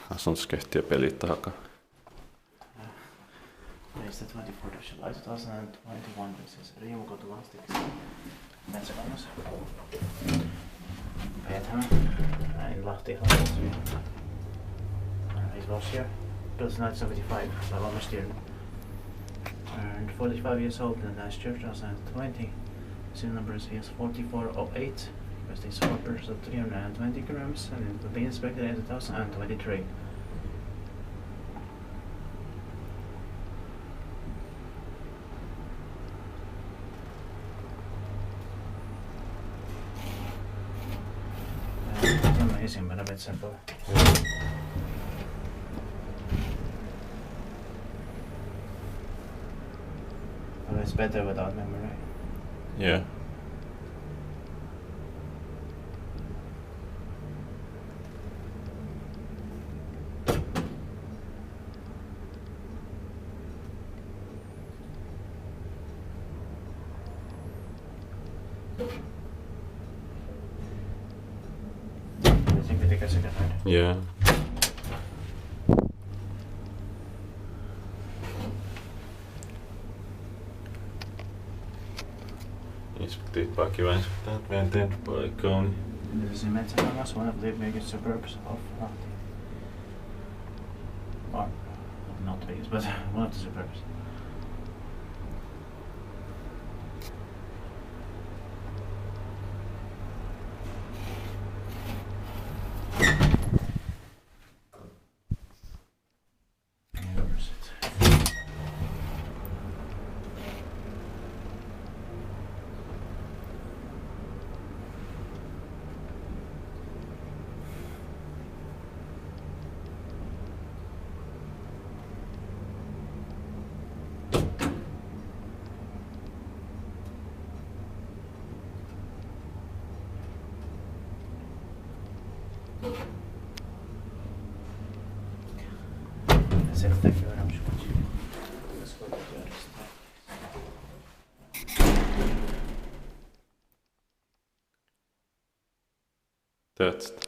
asuntoskeittiö pelitahka. Meistä 24 July 2021, this is Riimukatu 1 Metsäkangas. In Lahti, he's lost here. Built in 1975 by ValmetSchlieren. Turned 45 years old in last year, 2020. Serial numbers he has 4408. Resting swappers of 320 grams, and it will be inspected in 2023. Esimpänä metsän puolella. Well, it's better without memory. Yeah. Yeah. Inspektiivipaikki vain tähän venteen paikkaan. This is Metsäkangas, one of the biggest suburbs of Lahti. Or, not the biggest, but one of the suburbs. Thank you very much. That's